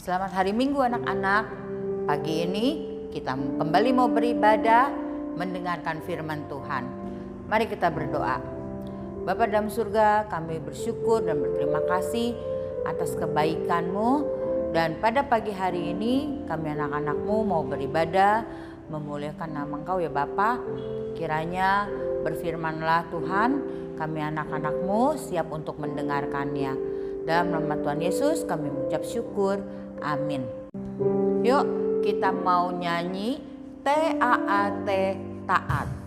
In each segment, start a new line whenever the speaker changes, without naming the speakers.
Selamat hari Minggu anak-anak. Pagi ini kita kembali mau beribadah, mendengarkan firman Tuhan. Mari kita berdoa. Bapa dalam surga, kami bersyukur dan berterima kasih atas kebaikan-Mu. Dan pada pagi hari ini kami anak-anak-Mu mau beribadah, memuliakan nama Engkau ya Bapa. Kiranya berfirmanlah Tuhan, kami anak-anak-Mu siap untuk mendengarkannya. Dalam nama Tuhan Yesus kami mengucap syukur. Amin. Yuk kita mau nyanyi T-A-A-T, taat.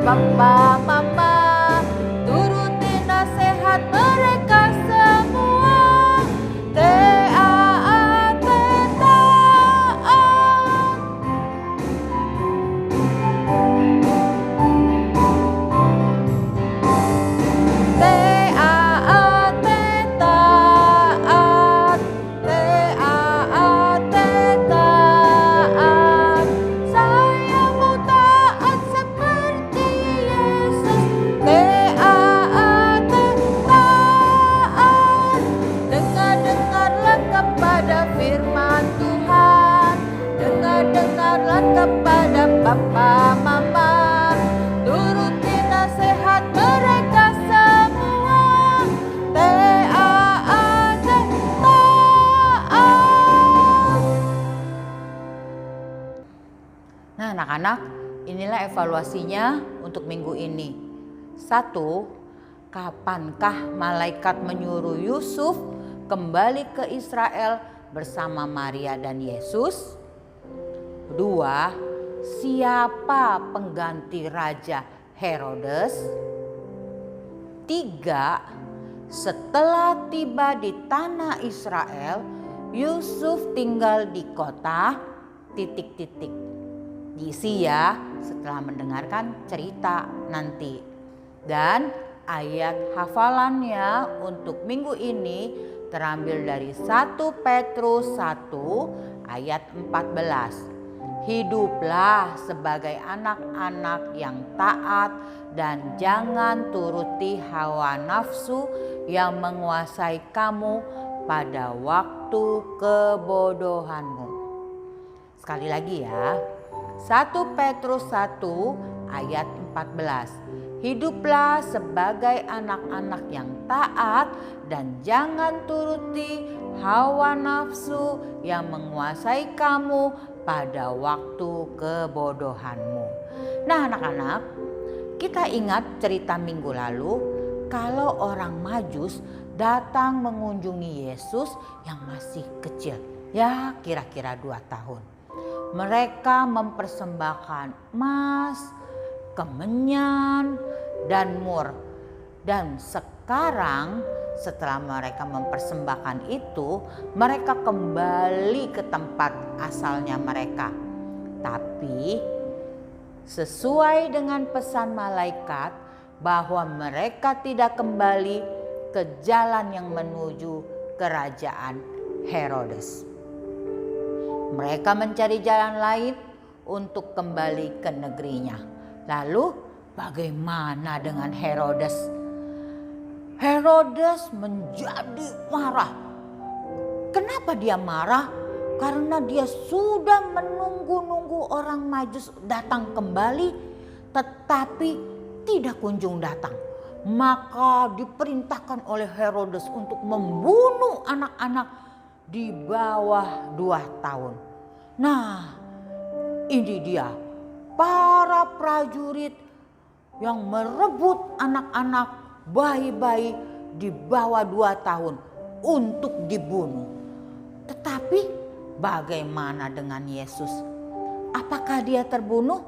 Papa, mama, turuti nasihat mereka semua. T-A-A-T, taat. T-A-A-T, taat. T-A-A-T, taat. Saya mau taat seperti Yesus. T-A-A-T, taat. Dengar-dengarlah kepada firman Tuhan. Dengar-dengarlah kepada Papa, Mama. Turuti nasihat mereka semua. T-A-A-T, taat. Nah anak-anak, inilah evaluasinya untuk minggu ini. 1. Kapankah malaikat menyuruh Yusuf kembali ke Israel bersama Maria dan Yesus? 2. Siapa pengganti Raja Herodes? 3. Setelah tiba di tanah Israel, Yusuf tinggal di kota ... Diisi ya setelah mendengarkan cerita nanti. Dan ayat hafalannya untuk minggu ini terambil dari 1 Petrus 1 ayat 14. Hiduplah sebagai anak-anak yang taat dan jangan turuti hawa nafsu yang menguasai kamu pada waktu kebodohanmu. Sekali lagi ya. 1 Petrus 1 ayat 14. Hiduplah sebagai anak-anak yang taat dan jangan turuti hawa nafsu yang menguasai kamu pada waktu kebodohanmu. Nah anak-anak, kita ingat cerita minggu lalu kalau orang Majus datang mengunjungi Yesus yang masih kecil. Ya kira-kira 2 tahun. Mereka mempersembahkan emas, kemenyan, dan mur. Dan sekarang setelah mereka mempersembahkan itu, mereka kembali ke tempat asalnya mereka. Tapi sesuai dengan pesan malaikat bahwa mereka tidak kembali ke jalan yang menuju kerajaan Herodes. Mereka mencari jalan lain untuk kembali ke negerinya. Lalu bagaimana dengan Herodes? Herodes menjadi marah. Kenapa dia marah? Karena dia sudah menunggu-nunggu orang Majus datang kembali, tetapi tidak kunjung datang. Maka diperintahkan oleh Herodes untuk membunuh anak-anak di bawah 2 tahun. Nah, ini dia para prajurit yang merebut anak-anak bayi-bayi di bawah 2 tahun untuk dibunuh. Tetapi bagaimana dengan Yesus? Apakah dia terbunuh?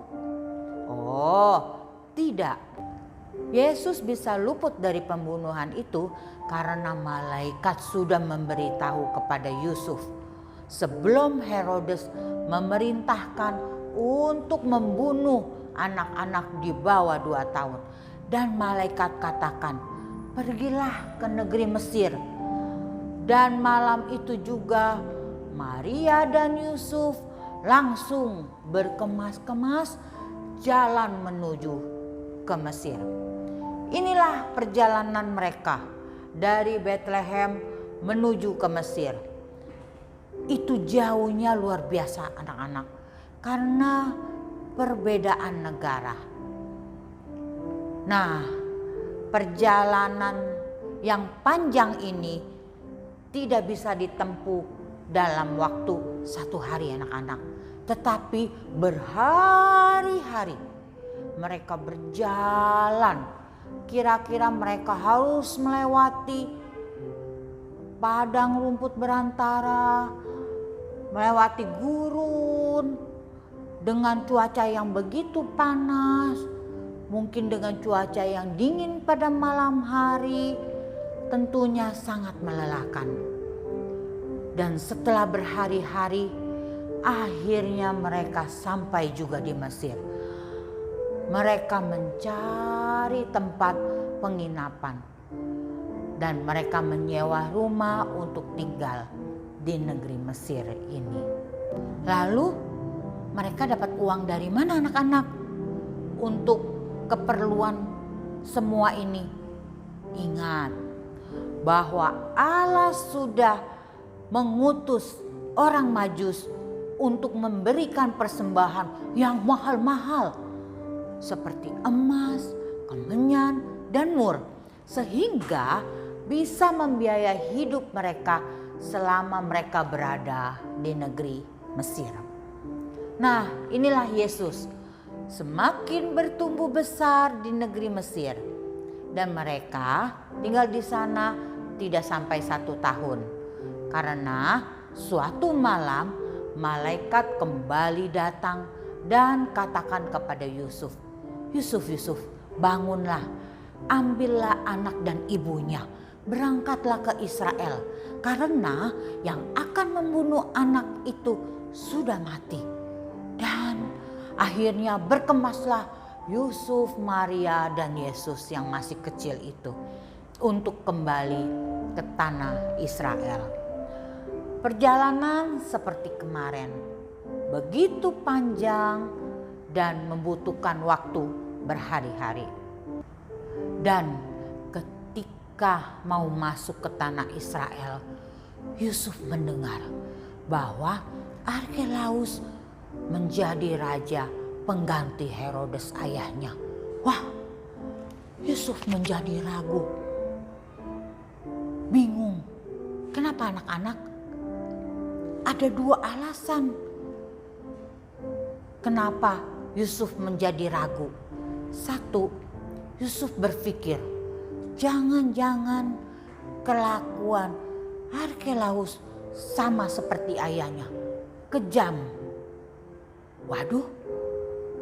Oh, tidak. Yesus bisa luput dari pembunuhan itu karena malaikat sudah memberitahu kepada Yusuf sebelum Herodes memerintahkan untuk membunuh anak-anak di bawah 2 tahun. Dan malaikat katakan, pergilah ke negeri Mesir. Dan malam itu juga Maria dan Yusuf langsung berkemas-kemas jalan menuju ke Mesir. Inilah perjalanan mereka dari Bethlehem menuju ke Mesir. Itu jauhnya luar biasa anak-anak, karena perbedaan negara. Nah, perjalanan yang panjang ini tidak bisa ditempuh dalam waktu 1 hari anak-anak, tetapi berhari-hari mereka berjalan. Kira-kira mereka harus melewati padang rumput berantara, melewati gurun dengan cuaca yang begitu panas, mungkin dengan cuaca yang dingin pada malam hari, tentunya sangat melelahkan. Dan setelah berhari-hari, akhirnya mereka sampai juga di Mesir. Mereka mencari tempat penginapan dan mereka menyewa rumah untuk tinggal di negeri Mesir ini. Lalu mereka dapat uang dari mana anak-anak untuk keperluan semua ini? Ingat bahwa Allah sudah mengutus orang Majus untuk memberikan persembahan yang mahal-mahal seperti emas, kemenyan, dan mur, sehingga bisa membiayai hidup mereka selama mereka berada di negeri Mesir. Nah, inilah Yesus semakin bertumbuh besar di negeri Mesir, dan mereka tinggal di sana tidak sampai 1 tahun, karena suatu malam malaikat kembali datang dan katakan kepada Yusuf, Yusuf, bangunlah, ambillah anak dan ibunya, berangkatlah ke Israel, karena yang akan membunuh anak itu sudah mati. Dan akhirnya berkemaslah Yusuf, Maria, dan Yesus yang masih kecil itu untuk kembali ke tanah Israel. Perjalanan seperti kemarin, begitu panjang dan membutuhkan waktu berhari-hari. Dan ketika mau masuk ke tanah Israel, Yusuf mendengar bahwa Arkelaus menjadi raja pengganti Herodes ayahnya. Wah, Yusuf menjadi ragu, bingung. Kenapa anak-anak? Ada 2 alasan kenapa Yusuf menjadi ragu. 1, Yusuf berpikir, jangan-jangan kelakuan Arkelaus sama seperti ayahnya, kejam. Waduh,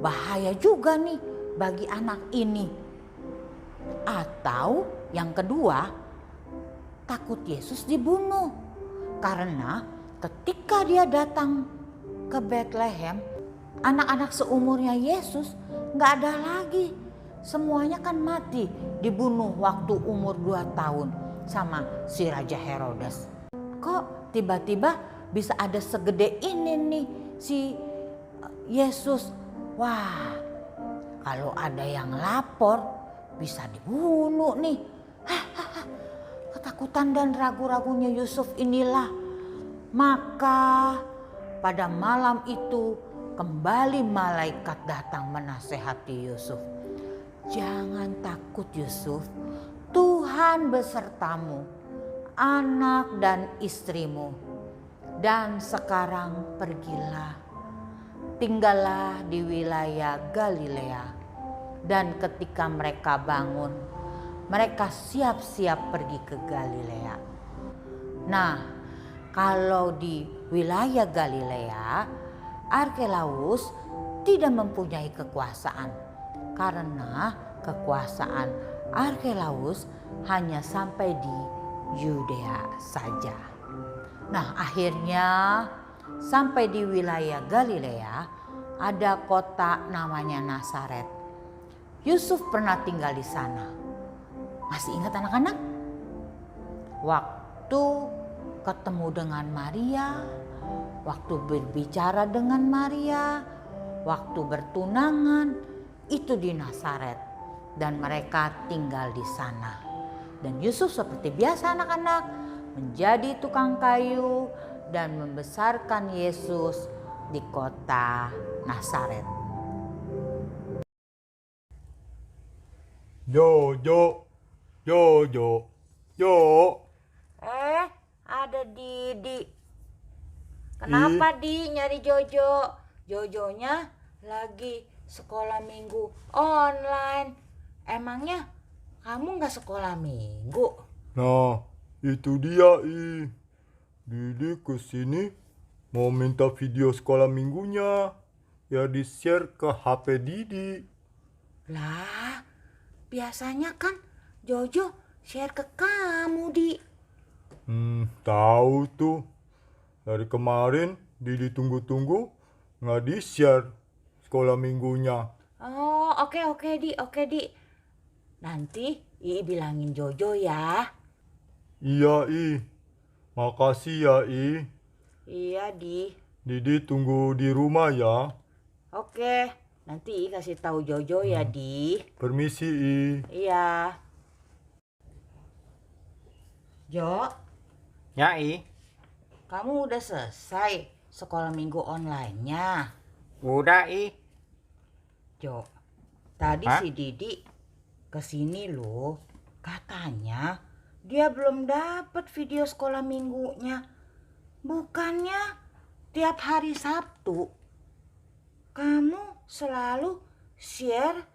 bahaya juga nih bagi anak ini. Atau yang kedua, takut Yesus dibunuh, karena ketika dia datang ke Bethlehem, anak-anak seumurnya Yesus gak ada lagi. Semuanya kan mati, dibunuh waktu umur 2 tahun sama si Raja Herodes. Kok tiba-tiba bisa ada segede ini nih si Yesus? Wah, kalau ada yang lapor bisa dibunuh nih. Ketakutan dan ragu-ragunya Yusuf inilah. Maka pada malam itu kembali malaikat datang menasehati Yusuf. Jangan takut Yusuf, Tuhan besertamu, anak dan istrimu. Dan sekarang pergilah, tinggallah di wilayah Galilea. Dan ketika mereka bangun, mereka siap-siap pergi ke Galilea. Nah, kalau di wilayah Galilea, Arkelaus tidak mempunyai kekuasaan. karena kekuasaan Arkelaus hanya sampai di Yudea saja. Nah, akhirnya sampai di wilayah Galilea ada kota namanya Nazaret. Yusuf pernah tinggal di sana. Masih ingat anak-anak? Waktu ketemu dengan Maria, waktu berbicara dengan Maria, waktu bertunangan, itu di Nazaret. Dan mereka tinggal di sana. Dan Yusuf seperti biasa anak-anak, menjadi tukang kayu dan membesarkan Yesus di kota Nazaret.
Jojo.
Ada Didi. Kenapa Di nyari Jojo? Jojonya lagi sekolah minggu online. Emangnya kamu nggak sekolah minggu?
Nah, itu dia, Didi kesini mau minta video sekolah minggunya. Ya di-share ke HP Didi.
Lah, biasanya kan Jojo share ke kamu, Di.
Tahu tuh. Dari kemarin Didi tunggu-tunggu nggak di-share sekolah minggunya.
Oh, oke Di. Nanti Ii bilangin Jojo ya.
Iya, makasih ya,
Iya, Di.
Didi tunggu di rumah ya.
Oke, nanti Ii kasih tahu Jojo ya, Di.
Permisi,
Iya. Jo,
Ya,
kamu udah selesai sekolah minggu online-nya?
udah,
Jo, tadi
Hah?
si Didi kesini loh. Katanya dia belum dapat video sekolah minggunya. Bukannya tiap hari Sabtu kamu selalu share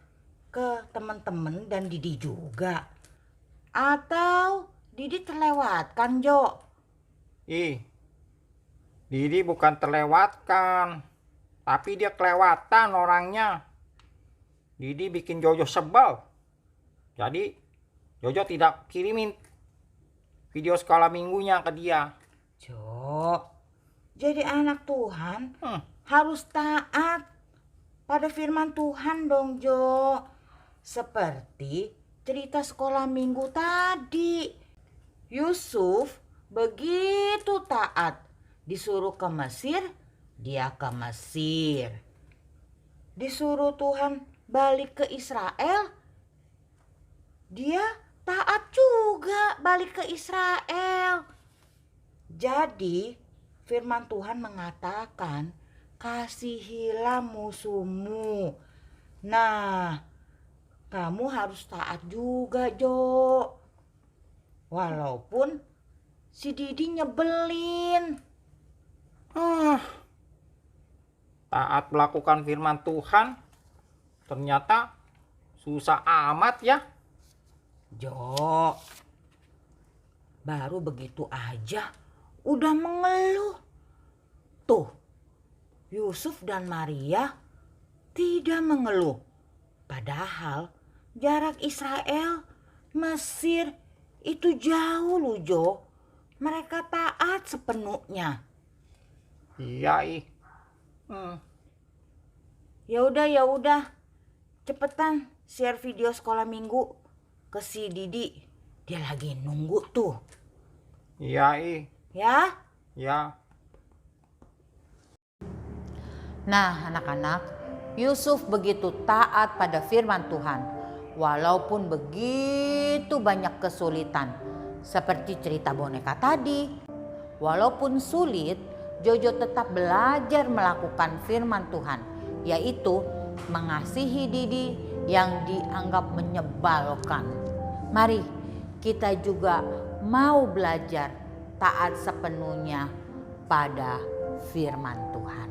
ke teman-teman dan Didi juga? Atau Didi terlewatkan, Jo?
Didi bukan terlewatkan, tapi dia kelewatan orangnya. Didi bikin Jojo sebel. Jadi Jojo tidak kirimin video sekolah minggunya ke dia.
Jo, jadi anak Tuhan harus taat pada firman Tuhan dong, Jo. Seperti cerita sekolah minggu tadi. Yusuf begitu taat. Disuruh ke Mesir, dia ke Mesir. Disuruh Tuhan balik ke Israel, dia taat juga balik ke Israel. Jadi firman Tuhan mengatakan, kasihilah musuhmu. Nah, kamu harus taat juga, Jo. Walaupun si Didi nyebelin.
Taat melakukan firman Tuhan ternyata susah amat ya.
Jo, baru begitu aja udah mengeluh. Tuh, Yusuf dan Maria tidak mengeluh. Padahal jarak Israel, Mesir itu jauh loh, Jo. Mereka taat sepenuhnya.
Iya,
Ya udah. Cepetan share video sekolah minggu ke si Didi. Dia lagi nunggu tuh.
Iya,
Ya?
ya.
Nah, anak-anak, Yusuf begitu taat pada firman Tuhan. Walaupun begitu banyak kesulitan. Seperti cerita boneka tadi. Walaupun sulit, Jojo tetap belajar melakukan firman Tuhan. Yaitu mengasihi Didi yang dianggap menyebalkan. Mari kita juga mau belajar taat sepenuhnya pada firman Tuhan.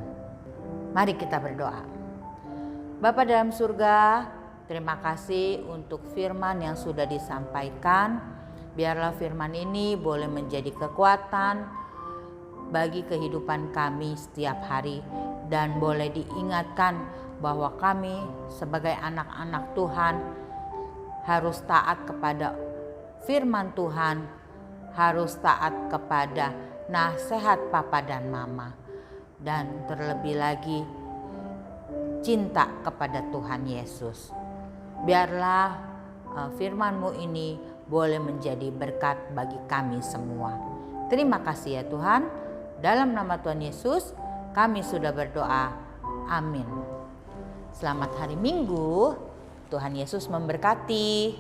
Mari kita berdoa. Bapa dalam surga, terima kasih untuk firman yang sudah disampaikan. Biarlah firman ini boleh menjadi kekuatan bagi kehidupan kami setiap hari dan boleh diingatkan bahwa kami sebagai anak-anak Tuhan harus taat kepada firman Tuhan, harus taat kepada nasihat papa dan mama, dan terlebih lagi cinta kepada Tuhan Yesus. Biarlah firman-Mu ini boleh menjadi berkat bagi kami semua. Terima kasih ya Tuhan. Dalam nama Tuhan Yesus kami sudah berdoa. Amin. Selamat hari Minggu. Tuhan Yesus memberkati.